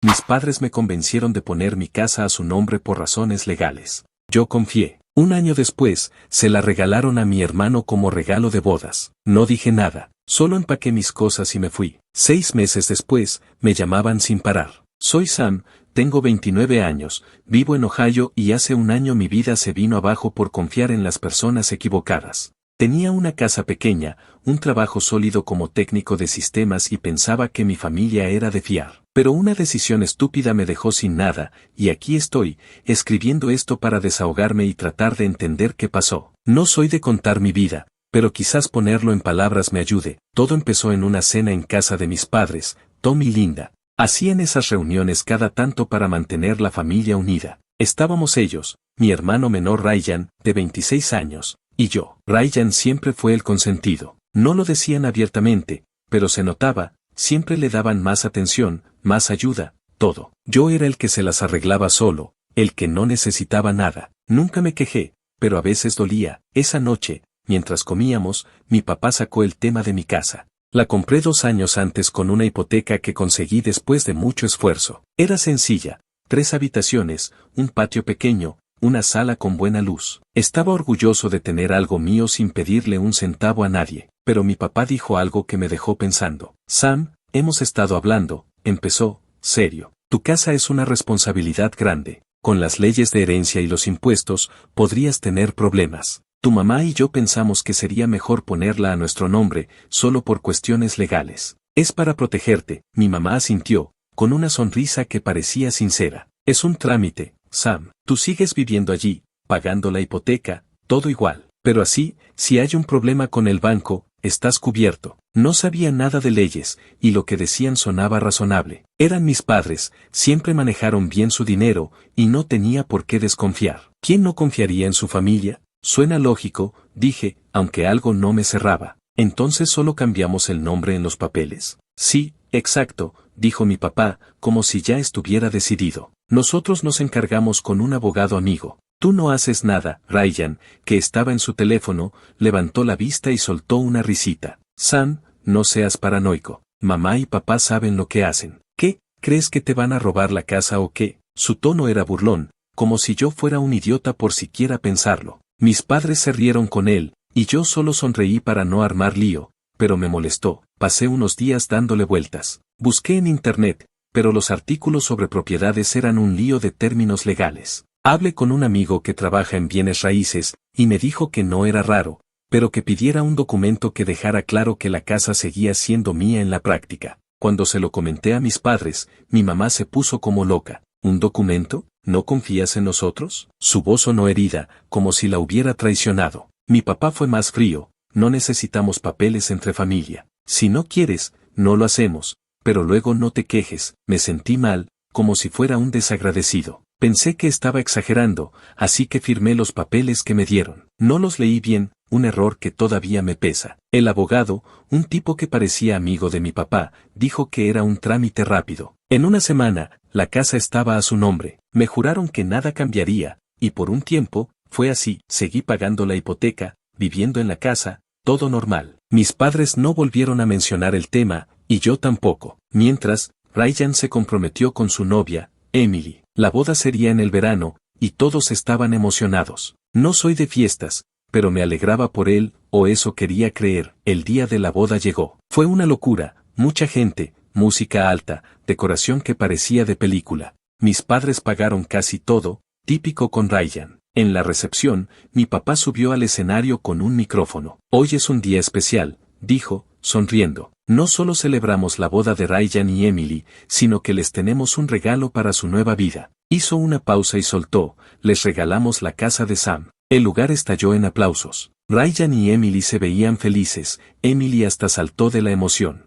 Mis padres me convencieron de poner mi casa a su nombre por razones legales. Yo confié. Un año después, se la regalaron a mi hermano como regalo de bodas. No dije nada, solo empaqué mis cosas y me fui. 6 meses después, me llamaban sin parar. Soy Sam, tengo 29 años, vivo en Ohio y hace un año mi vida se vino abajo por confiar en las personas equivocadas. Tenía una casa pequeña, un trabajo sólido como técnico de sistemas y pensaba que mi familia era de fiar. Pero una decisión estúpida me dejó sin nada, y aquí estoy, escribiendo esto para desahogarme y tratar de entender qué pasó. No soy de contar mi vida, pero quizás ponerlo en palabras me ayude. Todo empezó en una cena en casa de mis padres, Tom y Linda. Hacían esas reuniones cada tanto para mantener la familia unida. Estábamos ellos, mi hermano menor Ryan, de 26 años, y yo. Ryan siempre fue el consentido. No lo decían abiertamente, pero se notaba, siempre le daban más atención, más ayuda, todo. Yo era el que se las arreglaba solo, el que no necesitaba nada. Nunca me quejé, pero a veces dolía. Esa noche, mientras comíamos, mi papá sacó el tema de mi casa. La compré 2 años antes con una hipoteca que conseguí después de mucho esfuerzo. Era sencilla, 3 habitaciones, un patio pequeño, una sala con buena luz. Estaba orgulloso de tener algo mío sin pedirle un centavo a nadie, pero mi papá dijo algo que me dejó pensando. Sam, hemos estado hablando, empezó, serio. Tu casa es una responsabilidad grande. Con las leyes de herencia y los impuestos, podrías tener problemas. Tu mamá y yo pensamos que sería mejor ponerla a nuestro nombre, solo por cuestiones legales. Es para protegerte. Mi mamá asintió, con una sonrisa que parecía sincera. Es un trámite, Sam. Tú sigues viviendo allí, pagando la hipoteca, todo igual. Pero así, si hay un problema con el banco, estás cubierto. No sabía nada de leyes, y lo que decían sonaba razonable. Eran mis padres, siempre manejaron bien su dinero, y no tenía por qué desconfiar. ¿Quién no confiaría en su familia? Suena lógico, dije, aunque algo no me cerraba. ¿Entonces solo cambiamos el nombre en los papeles? Sí, exacto, dijo mi papá, como si ya estuviera decidido. Nosotros nos encargamos con un abogado amigo. Tú no haces nada. Ryan, que estaba en su teléfono, levantó la vista y soltó una risita. Sam, no seas paranoico. Mamá y papá saben lo que hacen. ¿Qué? ¿Crees que te van a robar la casa o qué? Su tono era burlón, como si yo fuera un idiota por siquiera pensarlo. Mis padres se rieron con él, y yo solo sonreí para no armar lío, pero me molestó. Pasé unos días dándole vueltas. Busqué en internet, pero los artículos sobre propiedades eran un lío de términos legales. Hablé con un amigo que trabaja en bienes raíces, y me dijo que no era raro, pero que pidiera un documento que dejara claro que la casa seguía siendo mía en la práctica. Cuando se lo comenté a mis padres, mi mamá se puso como loca. ¿Un documento? ¿No confías en nosotros? Su voz sonó herida, como si la hubiera traicionado. Mi papá fue más frío. No necesitamos papeles entre familia. Si no quieres, no lo hacemos, pero luego no te quejes. Me sentí mal, como si fuera un desagradecido. Pensé que estaba exagerando, así que firmé los papeles que me dieron. No los leí bien, un error que todavía me pesa. El abogado, un tipo que parecía amigo de mi papá, dijo que era un trámite rápido. En una semana, la casa estaba a su nombre. Me juraron que nada cambiaría, y por un tiempo, fue así. Seguí pagando la hipoteca, viviendo en la casa, todo normal. Mis padres no volvieron a mencionar el tema, y yo tampoco. Mientras, Ryan se comprometió con su novia, Emily. La boda sería en el verano, y todos estaban emocionados. No soy de fiestas, pero me alegraba por él, o eso quería creer. El día de la boda llegó. Fue una locura, mucha gente, música alta, decoración que parecía de película. Mis padres pagaron casi todo, típico con Ryan. En la recepción, mi papá subió al escenario con un micrófono. Hoy es un día especial, dijo, sonriendo. No solo celebramos la boda de Ryan y Emily, sino que les tenemos un regalo para su nueva vida. Hizo una pausa y soltó, les regalamos la casa de Sam. El lugar estalló en aplausos. Ryan y Emily se veían felices, Emily hasta saltó de la emoción.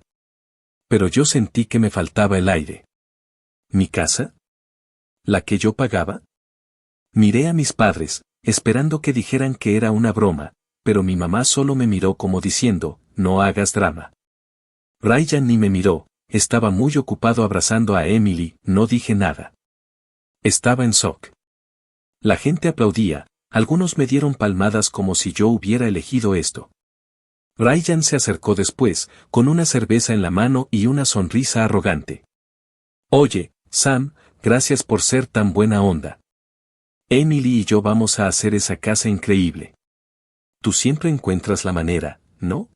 Pero yo sentí que me faltaba el aire. ¿Mi casa? ¿La que yo pagaba? Miré a mis padres, esperando que dijeran que era una broma, pero mi mamá solo me miró como diciendo, no hagas drama. Ryan ni me miró, estaba muy ocupado abrazando a Emily, no dije nada. Estaba en shock. La gente aplaudía, algunos me dieron palmadas como si yo hubiera elegido esto. Ryan se acercó después, con una cerveza en la mano y una sonrisa arrogante. Oye, Sam, gracias por ser tan buena onda. Emily y yo vamos a hacer esa casa increíble. Tú siempre encuentras la manera, ¿no?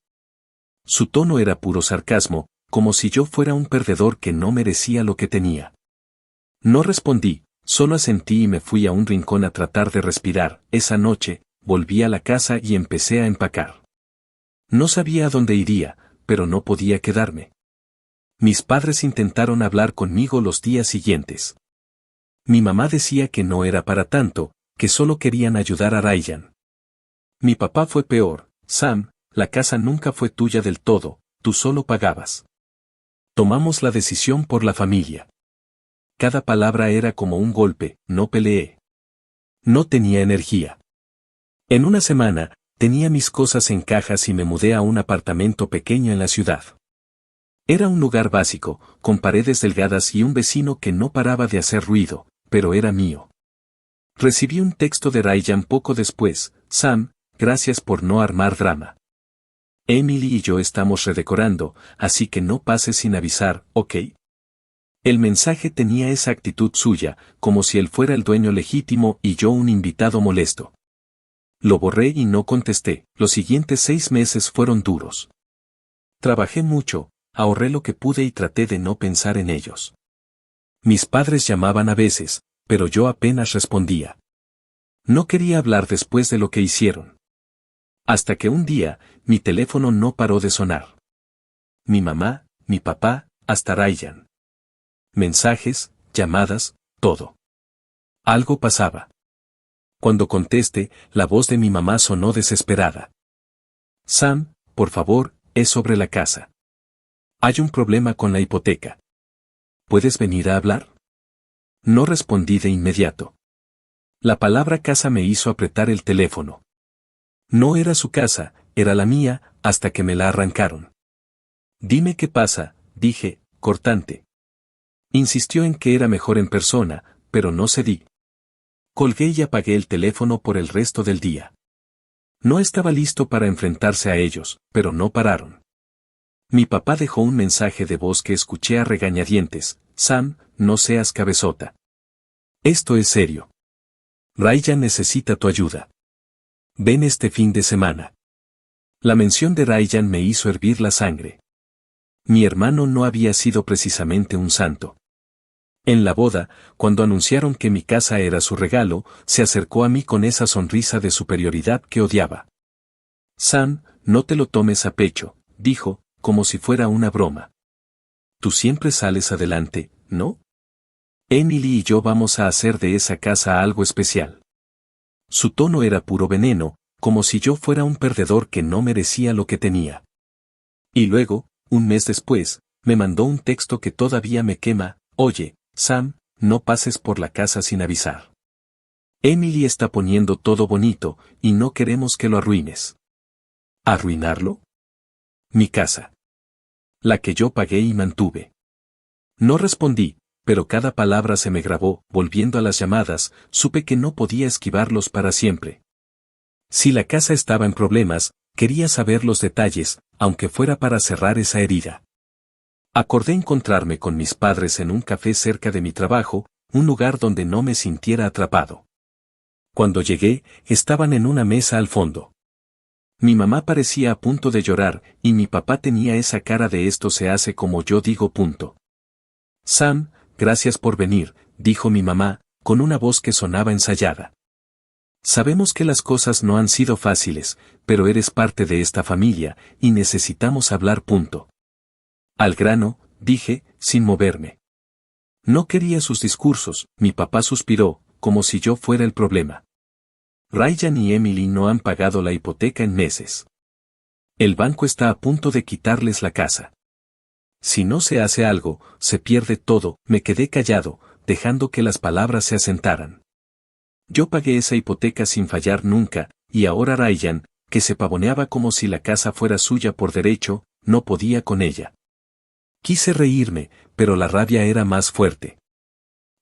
Su tono era puro sarcasmo, como si yo fuera un perdedor que no merecía lo que tenía. No respondí, solo asentí y me fui a un rincón a tratar de respirar. Esa noche, volví a la casa y empecé a empacar. No sabía a dónde iría, pero no podía quedarme. Mis padres intentaron hablar conmigo los días siguientes. Mi mamá decía que no era para tanto, que solo querían ayudar a Ryan. Mi papá fue peor. Sam, la casa nunca fue tuya del todo, tú solo pagabas. Tomamos la decisión por la familia. Cada palabra era como un golpe, no peleé. No tenía energía. En una semana, tenía mis cosas en cajas y me mudé a un apartamento pequeño en la ciudad. Era un lugar básico, con paredes delgadas y un vecino que no paraba de hacer ruido, pero era mío. Recibí un texto de Ryan poco después: Sam, gracias por no armar drama. Emily y yo estamos redecorando, así que no pases sin avisar, ¿ok? El mensaje tenía esa actitud suya, como si él fuera el dueño legítimo y yo un invitado molesto. Lo borré y no contesté. Los siguientes 6 meses fueron duros. Trabajé mucho, ahorré lo que pude y traté de no pensar en ellos. Mis padres llamaban a veces, pero yo apenas respondía. No quería hablar después de lo que hicieron. Hasta que un día, mi teléfono no paró de sonar. Mi mamá, mi papá, hasta Ryan. Mensajes, llamadas, todo. Algo pasaba. Cuando contesté, la voz de mi mamá sonó desesperada. Sam, por favor, es sobre la casa. Hay un problema con la hipoteca. ¿Puedes venir a hablar? No respondí de inmediato. La palabra casa me hizo apretar el teléfono. No era su casa, era la mía, hasta que me la arrancaron. Dime qué pasa, dije, cortante. Insistió en que era mejor en persona, pero no cedí. Colgué y apagué el teléfono por el resto del día. No estaba listo para enfrentarse a ellos, pero no pararon. Mi papá dejó un mensaje de voz que escuché a regañadientes: Sam, no seas cabezota. Esto es serio. Ryan necesita tu ayuda. Ven este fin de semana. La mención de Ryan me hizo hervir la sangre. Mi hermano no había sido precisamente un santo. En la boda, cuando anunciaron que mi casa era su regalo, se acercó a mí con esa sonrisa de superioridad que odiaba. Sam, no te lo tomes a pecho, dijo, como si fuera una broma. Tú siempre sales adelante, ¿no? Emily y yo vamos a hacer de esa casa algo especial. Su tono era puro veneno, como si yo fuera un perdedor que no merecía lo que tenía. Y luego, un mes después, me mandó un texto que todavía me quema: oye, Sam, no pases por la casa sin avisar. Emily está poniendo todo bonito, y no queremos que lo arruines. ¿Arruinarlo? Mi casa. La que yo pagué y mantuve. No respondí, pero cada palabra se me grabó. Volviendo a las llamadas, supe que no podía esquivarlos para siempre. Si la casa estaba en problemas, quería saber los detalles, aunque fuera para cerrar esa herida. Acordé encontrarme con mis padres en un café cerca de mi trabajo, un lugar donde no me sintiera atrapado. Cuando llegué, estaban en una mesa al fondo. Mi mamá parecía a punto de llorar, y mi papá tenía esa cara de esto se hace como yo digo. Sam, gracias por venir, dijo mi mamá, con una voz que sonaba ensayada. Sabemos que las cosas no han sido fáciles, pero eres parte de esta familia, y necesitamos hablar. Al grano, dije, sin moverme. No quería sus discursos. Mi papá suspiró, como si yo fuera el problema. Ryan y Emily no han pagado la hipoteca en meses. El banco está a punto de quitarles la casa. Si no se hace algo, se pierde todo. Me quedé callado, dejando que las palabras se asentaran. Yo pagué esa hipoteca sin fallar nunca, y ahora Ryan, que se pavoneaba como si la casa fuera suya por derecho, no podía con ella. Quise reírme, pero la rabia era más fuerte.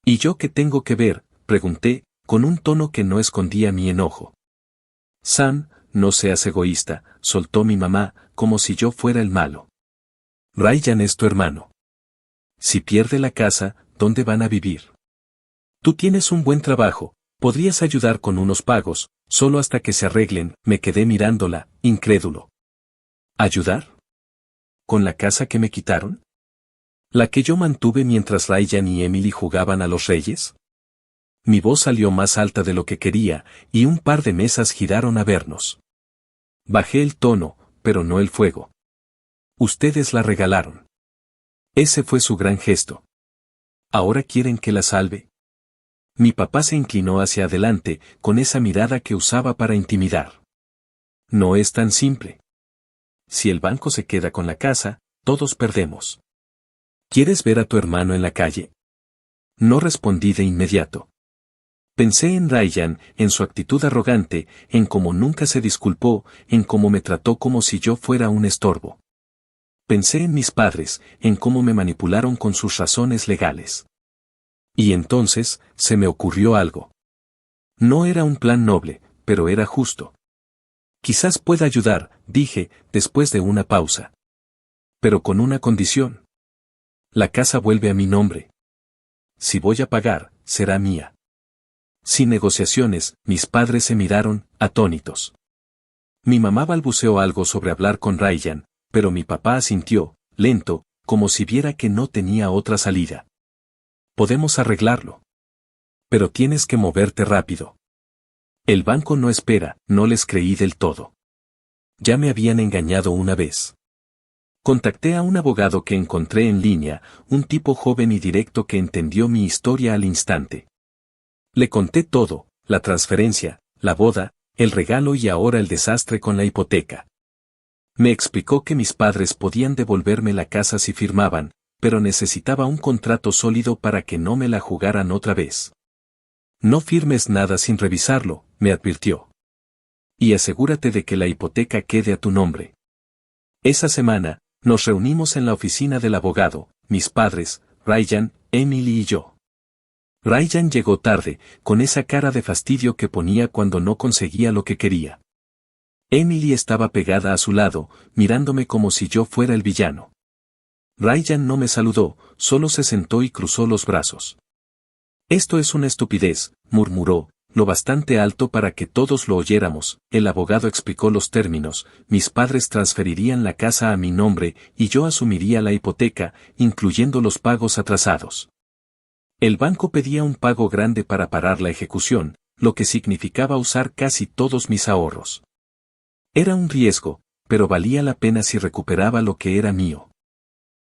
¿Y yo qué tengo que ver?, pregunté, con un tono que no escondía mi enojo. Sam, no seas egoísta, soltó mi mamá, como si yo fuera el malo. Ryan es tu hermano. Si pierde la casa, ¿dónde van a vivir? Tú tienes un buen trabajo, podrías ayudar con unos pagos, solo hasta que se arreglen. Me quedé mirándola, incrédulo. ¿Ayudar? ¿Con la casa que me quitaron? ¿La que yo mantuve mientras Ryan y Emily jugaban a los reyes? Mi voz salió más alta de lo que quería, y un par de mesas giraron a vernos. Bajé el tono, pero no el fuego. Ustedes la regalaron. Ese fue su gran gesto. ¿Ahora quieren que la salve? Mi papá se inclinó hacia adelante, con esa mirada que usaba para intimidar. No es tan simple. Si el banco se queda con la casa, todos perdemos. ¿Quieres ver a tu hermano en la calle? No respondí de inmediato. Pensé en Ryan, en su actitud arrogante, en cómo nunca se disculpó, en cómo me trató como si yo fuera un estorbo. Pensé en mis padres, en cómo me manipularon con sus razones legales. Y entonces, se me ocurrió algo. No era un plan noble, pero era justo. Quizás pueda ayudar, dije, después de una pausa. Pero con una condición. La casa vuelve a mi nombre. Si voy a pagar, será mía. Sin negociaciones, mis padres se miraron, atónitos. Mi mamá balbuceó algo sobre hablar con Ryan, pero mi papá asintió, lento, como si viera que no tenía otra salida. Podemos arreglarlo. Pero tienes que moverte rápido. El banco no espera, no les creí del todo. Ya me habían engañado una vez. Contacté a un abogado que encontré en línea, un tipo joven y directo que entendió mi historia al instante. Le conté todo, la transferencia, la boda, el regalo y ahora el desastre con la hipoteca. Me explicó que mis padres podían devolverme la casa si firmaban, pero necesitaba un contrato sólido para que no me la jugaran otra vez. No firmes nada sin revisarlo, me advirtió. Y asegúrate de que la hipoteca quede a tu nombre. Esa semana, nos reunimos en la oficina del abogado, mis padres, Ryan, Emily y yo. Ryan llegó tarde, con esa cara de fastidio que ponía cuando no conseguía lo que quería. Emily estaba pegada a su lado, mirándome como si yo fuera el villano. Ryan no me saludó, solo se sentó y cruzó los brazos. Esto es una estupidez, murmuró, lo bastante alto para que todos lo oyéramos. El abogado explicó los términos: mis padres transferirían la casa a mi nombre y yo asumiría la hipoteca, incluyendo los pagos atrasados. El banco pedía un pago grande para parar la ejecución, lo que significaba usar casi todos mis ahorros. Era un riesgo, pero valía la pena si recuperaba lo que era mío.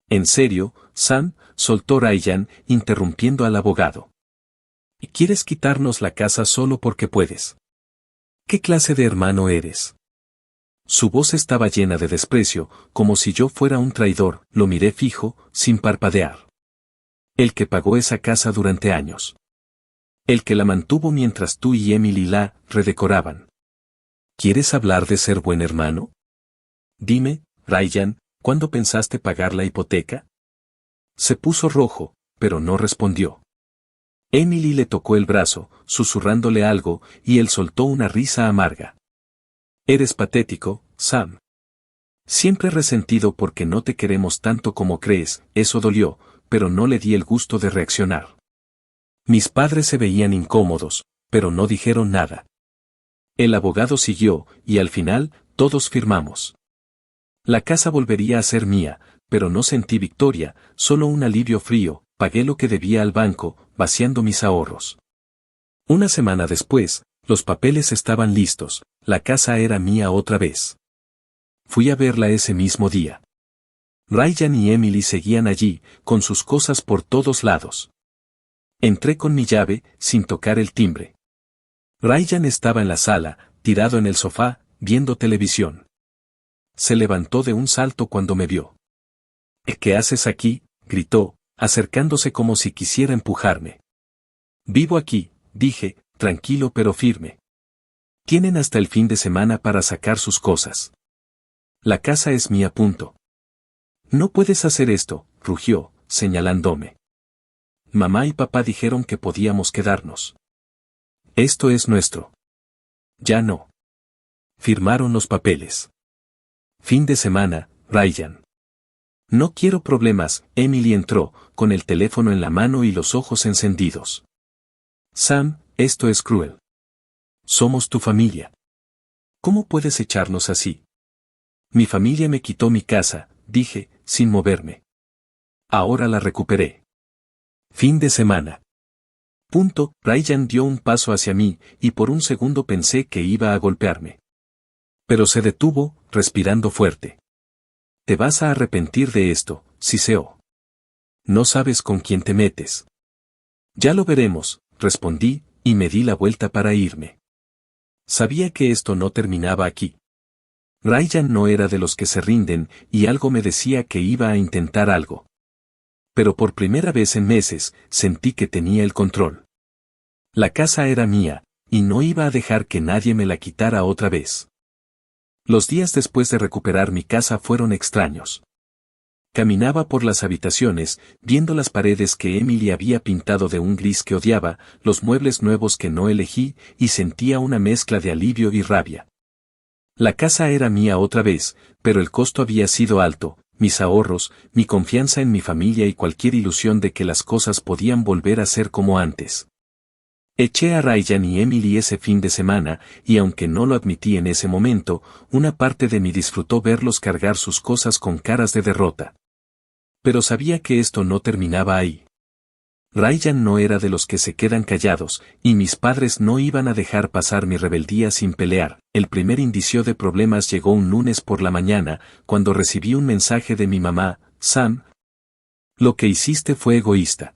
En serio, Sam, soltó Ryan, interrumpiendo al abogado. ¿Y quieres quitarnos la casa solo porque puedes? ¿Qué clase de hermano eres? Su voz estaba llena de desprecio, como si yo fuera un traidor. Lo miré fijo, sin parpadear. El que pagó esa casa durante años. El que la mantuvo mientras tú y Emily la redecoraban. ¿Quieres hablar de ser buen hermano? Dime, Ryan, ¿cuándo pensaste pagar la hipoteca? Se puso rojo, pero no respondió. Emily le tocó el brazo, susurrándole algo, y él soltó una risa amarga. Eres patético, Sam. Siempre resentido porque no te queremos tanto como crees. Eso dolió, pero no le di el gusto de reaccionar. Mis padres se veían incómodos, pero no dijeron nada. El abogado siguió, y al final, todos firmamos. La casa volvería a ser mía, pero no sentí victoria, solo un alivio frío. Pagué lo que debía al banco, vaciando mis ahorros. Una semana después, los papeles estaban listos, la casa era mía otra vez. Fui a verla ese mismo día. Ryan y Emily seguían allí, con sus cosas por todos lados. Entré con mi llave, sin tocar el timbre. Ryan estaba en la sala, tirado en el sofá, viendo televisión. Se levantó de un salto cuando me vio. ¿Qué haces aquí?, gritó, acercándose como si quisiera empujarme. Vivo aquí, dije, tranquilo pero firme. Tienen hasta el fin de semana para sacar sus cosas. La casa es mía. Punto. No puedes hacer esto, rugió, señalándome. Mamá y papá dijeron que podíamos quedarnos. Esto es nuestro. Ya no. Firmaron los papeles. Fin de semana, Ryan. No quiero problemas. Emily entró, con el teléfono en la mano y los ojos encendidos. Sam, esto es cruel. Somos tu familia. ¿Cómo puedes echarnos así? Mi familia me quitó mi casa, dije, sin moverme. Ahora la recuperé. Fin de semana. Ryan dio un paso hacia mí, y por un segundo pensé que iba a golpearme. Pero se detuvo, respirando fuerte. Te vas a arrepentir de esto, siseó. No sabes con quién te metes. Ya lo veremos, respondí, y me di la vuelta para irme. Sabía que esto no terminaba aquí. Ryan no era de los que se rinden, y algo me decía que iba a intentar algo. Pero por primera vez en meses, sentí que tenía el control. La casa era mía, y no iba a dejar que nadie me la quitara otra vez. Los días después de recuperar mi casa fueron extraños. Caminaba por las habitaciones, viendo las paredes que Emily había pintado de un gris que odiaba, los muebles nuevos que no elegí, y sentía una mezcla de alivio y rabia. La casa era mía otra vez, pero el costo había sido alto, mis ahorros, mi confianza en mi familia y cualquier ilusión de que las cosas podían volver a ser como antes. Eché a Ryan y Emily ese fin de semana, y aunque no lo admití en ese momento, una parte de mí disfrutó verlos cargar sus cosas con caras de derrota. Pero sabía que esto no terminaba ahí. Ryan no era de los que se quedan callados, y mis padres no iban a dejar pasar mi rebeldía sin pelear. El primer indicio de problemas llegó un lunes por la mañana, cuando recibí un mensaje de mi mamá: Sam, lo que hiciste fue egoísta.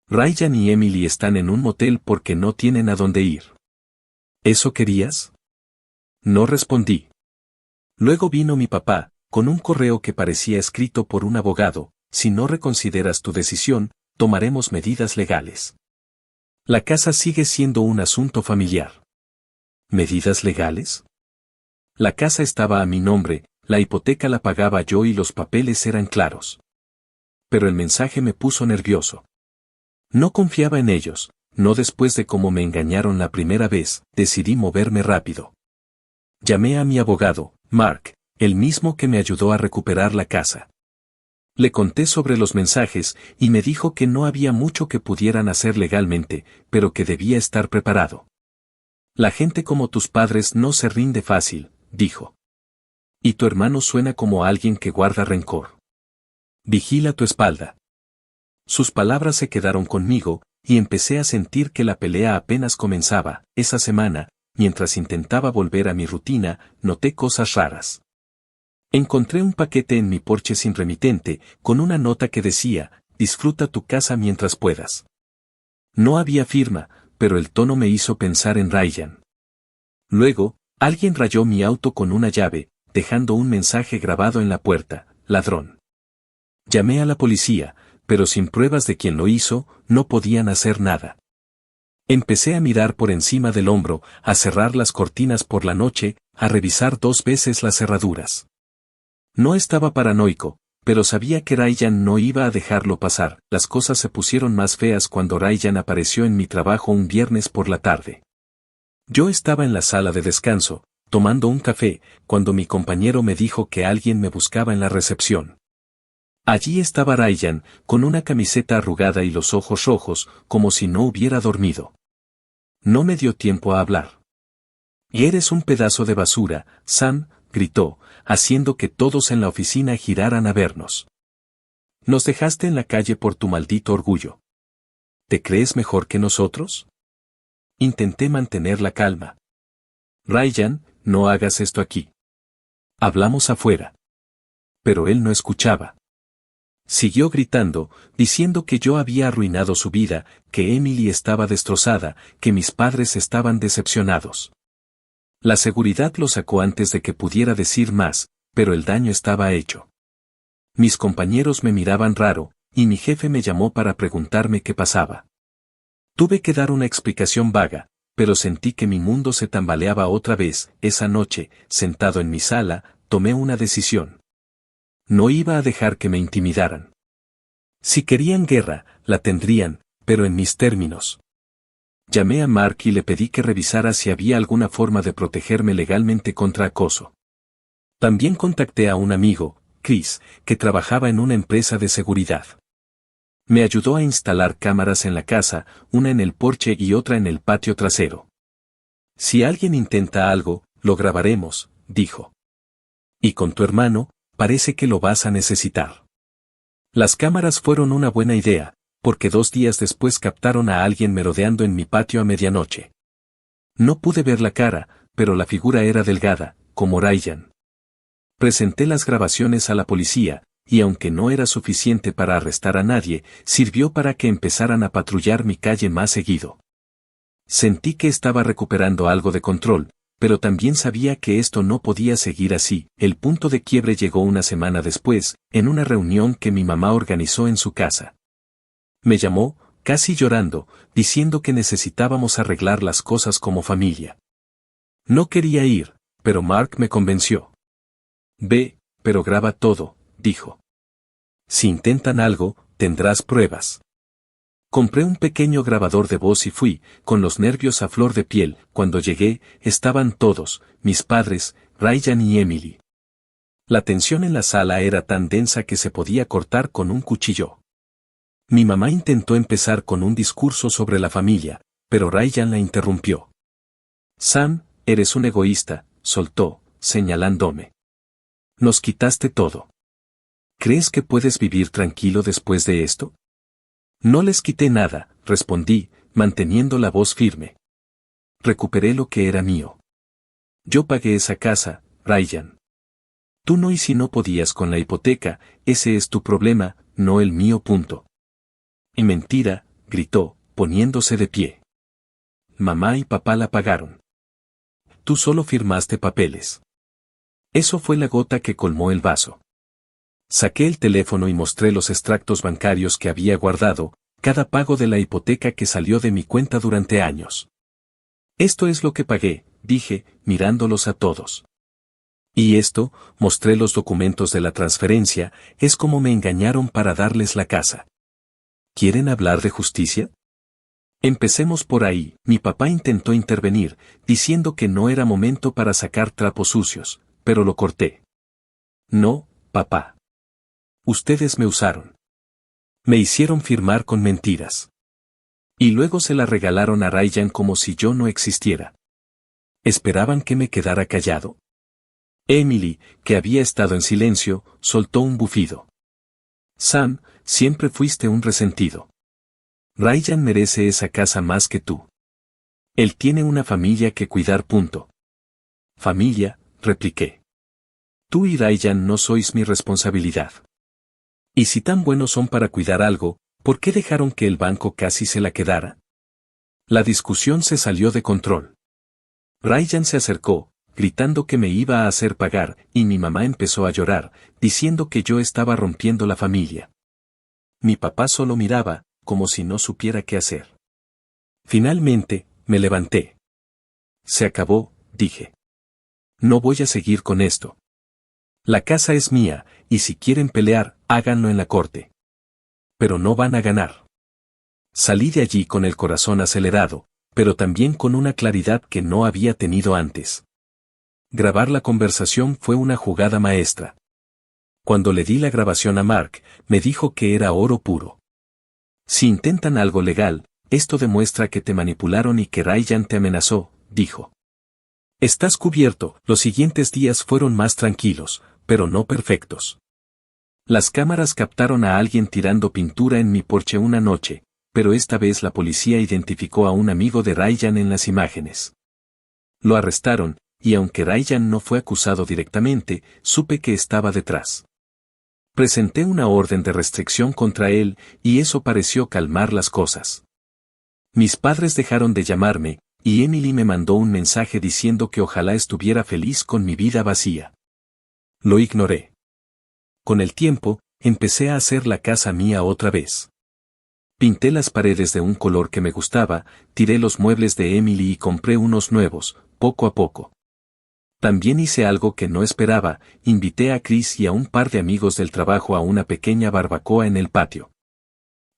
Ryan y Emily están en un motel porque no tienen a dónde ir. ¿Eso querías? No respondí. Luego vino mi papá, con un correo que parecía escrito por un abogado: si no reconsideras tu decisión, tomaremos medidas legales. La casa sigue siendo un asunto familiar. ¿Medidas legales? La casa estaba a mi nombre, la hipoteca la pagaba yo y los papeles eran claros. Pero el mensaje me puso nervioso. No confiaba en ellos, no después de cómo me engañaron la primera vez. Decidí moverme rápido. Llamé a mi abogado, Mark, el mismo que me ayudó a recuperar la casa. Le conté sobre los mensajes, y me dijo que no había mucho que pudieran hacer legalmente, pero que debía estar preparado. La gente como tus padres no se rinde fácil, dijo. Y tu hermano suena como alguien que guarda rencor. Vigila tu espalda. Sus palabras se quedaron conmigo, y empecé a sentir que la pelea apenas comenzaba. Esa semana, mientras intentaba volver a mi rutina, noté cosas raras. Encontré un paquete en mi porche sin remitente, con una nota que decía: disfruta tu casa mientras puedas. No había firma, pero el tono me hizo pensar en Ryan. Luego, alguien rayó mi auto con una llave, dejando un mensaje grabado en la puerta: ladrón. Llamé a la policía, pero sin pruebas de quién lo hizo, no podían hacer nada. Empecé a mirar por encima del hombro, a cerrar las cortinas por la noche, a revisar 2 veces las cerraduras. No estaba paranoico, pero sabía que Ryan no iba a dejarlo pasar. Las cosas se pusieron más feas cuando Ryan apareció en mi trabajo un viernes por la tarde. Yo estaba en la sala de descanso, tomando un café, cuando mi compañero me dijo que alguien me buscaba en la recepción. Allí estaba Ryan, con una camiseta arrugada y los ojos rojos, como si no hubiera dormido. No me dio tiempo a hablar. «Eres un pedazo de basura, Sam», gritó, haciendo que todos en la oficina giraran a vernos. «Nos dejaste en la calle por tu maldito orgullo. ¿Te crees mejor que nosotros?» Intenté mantener la calma. «Ryan, no hagas esto aquí. Hablamos afuera». Pero él no escuchaba. Siguió gritando, diciendo que yo había arruinado su vida, que Emily estaba destrozada, que mis padres estaban decepcionados. La seguridad lo sacó antes de que pudiera decir más, pero el daño estaba hecho. Mis compañeros me miraban raro, y mi jefe me llamó para preguntarme qué pasaba. Tuve que dar una explicación vaga, pero sentí que mi mundo se tambaleaba otra vez. Esa noche, sentado en mi sala, tomé una decisión. No iba a dejar que me intimidaran. Si querían guerra, la tendrían, pero en mis términos. Llamé a Mark y le pedí que revisara si había alguna forma de protegerme legalmente contra acoso. También contacté a un amigo, Chris, que trabajaba en una empresa de seguridad. Me ayudó a instalar cámaras en la casa, una en el porche y otra en el patio trasero. Si alguien intenta algo, lo grabaremos, dijo. Y con tu hermano, parece que lo vas a necesitar. Las cámaras fueron una buena idea, porque 2 días después captaron a alguien merodeando en mi patio a medianoche. No pude ver la cara, pero la figura era delgada, como Ryan. Presenté las grabaciones a la policía, y aunque no era suficiente para arrestar a nadie, sirvió para que empezaran a patrullar mi calle más seguido. Sentí que estaba recuperando algo de control, pero también sabía que esto no podía seguir así. El punto de quiebre llegó una semana después, en una reunión que mi mamá organizó en su casa. Me llamó, casi llorando, diciendo que necesitábamos arreglar las cosas como familia. No quería ir, pero Mark me convenció. Ve, pero graba todo, dijo. Si intentan algo, tendrás pruebas. Compré un pequeño grabador de voz y fui, con los nervios a flor de piel. Cuando llegué, estaban todos, mis padres, Ryan y Emily. La tensión en la sala era tan densa que se podía cortar con un cuchillo. Mi mamá intentó empezar con un discurso sobre la familia, pero Ryan la interrumpió. Sam, eres un egoísta, soltó, señalándome. Nos quitaste todo. ¿Crees que puedes vivir tranquilo después de esto? No les quité nada, respondí, manteniendo la voz firme. Recuperé lo que era mío. Yo pagué esa casa, Ryan. Tú no, y si no podías con la hipoteca, ese es tu problema, no el mío. Punto. Y mentira, gritó, poniéndose de pie. Mamá y papá la pagaron. Tú solo firmaste papeles. Eso fue la gota que colmó el vaso. Saqué el teléfono y mostré los extractos bancarios que había guardado, cada pago de la hipoteca que salió de mi cuenta durante años. Esto es lo que pagué, dije, mirándolos a todos. Y esto, mostré los documentos de la transferencia, es como me engañaron para darles la casa. ¿Quieren hablar de justicia? Empecemos por ahí. Mi papá intentó intervenir, diciendo que no era momento para sacar trapos sucios, pero lo corté. No, papá. Ustedes me usaron. Me hicieron firmar con mentiras. Y luego se la regalaron a Ryan como si yo no existiera. ¿Esperaban que me quedara callado? Emily, que había estado en silencio, soltó un bufido. Sam, siempre fuiste un resentido. Ryan merece esa casa más que tú. Él tiene una familia que cuidar. Punto. Familia, repliqué. Tú y Ryan no sois mi responsabilidad. Y si tan buenos son para cuidar algo, ¿por qué dejaron que el banco casi se la quedara? La discusión se salió de control. Ryan se acercó, gritando que me iba a hacer pagar, y mi mamá empezó a llorar, diciendo que yo estaba rompiendo la familia. Mi papá solo miraba, como si no supiera qué hacer. Finalmente, me levanté. Se acabó, dije. No voy a seguir con esto. La casa es mía, y si quieren pelear, háganlo en la corte. Pero no van a ganar. Salí de allí con el corazón acelerado, pero también con una claridad que no había tenido antes. Grabar la conversación fue una jugada maestra. Cuando le di la grabación a Mark, me dijo que era oro puro. Si intentan algo legal, esto demuestra que te manipularon y que Ryan te amenazó, dijo. Estás cubierto. Los siguientes días fueron más tranquilos, pero no perfectos. Las cámaras captaron a alguien tirando pintura en mi porche una noche, pero esta vez la policía identificó a un amigo de Ryan en las imágenes. Lo arrestaron, y aunque Ryan no fue acusado directamente, supe que estaba detrás. Presenté una orden de restricción contra él, y eso pareció calmar las cosas. Mis padres dejaron de llamarme, y Emily me mandó un mensaje diciendo que ojalá estuviera feliz con mi vida vacía. Lo ignoré. Con el tiempo, empecé a hacer la casa mía otra vez. Pinté las paredes de un color que me gustaba, tiré los muebles de Emily y compré unos nuevos, poco a poco. También hice algo que no esperaba, invité a Chris y a un par de amigos del trabajo a una pequeña barbacoa en el patio.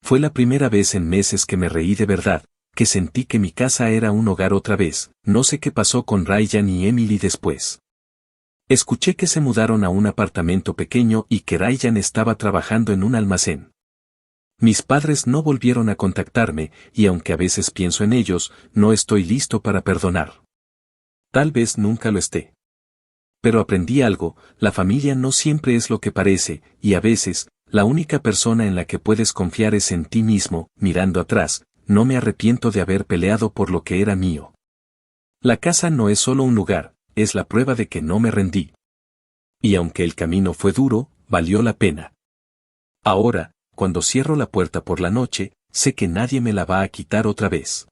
Fue la primera vez en meses que me reí de verdad, que sentí que mi casa era un hogar otra vez. No sé qué pasó con Ryan y Emily después. Escuché que se mudaron a un apartamento pequeño y que Ryan estaba trabajando en un almacén. Mis padres no volvieron a contactarme, y aunque a veces pienso en ellos, no estoy listo para perdonar. Tal vez nunca lo esté. Pero aprendí algo, la familia no siempre es lo que parece, y a veces, la única persona en la que puedes confiar es en ti mismo. Mirando atrás, no me arrepiento de haber peleado por lo que era mío. La casa no es solo un lugar, es la prueba de que no me rendí. Y aunque el camino fue duro, valió la pena. Ahora, cuando cierro la puerta por la noche, sé que nadie me la va a quitar otra vez.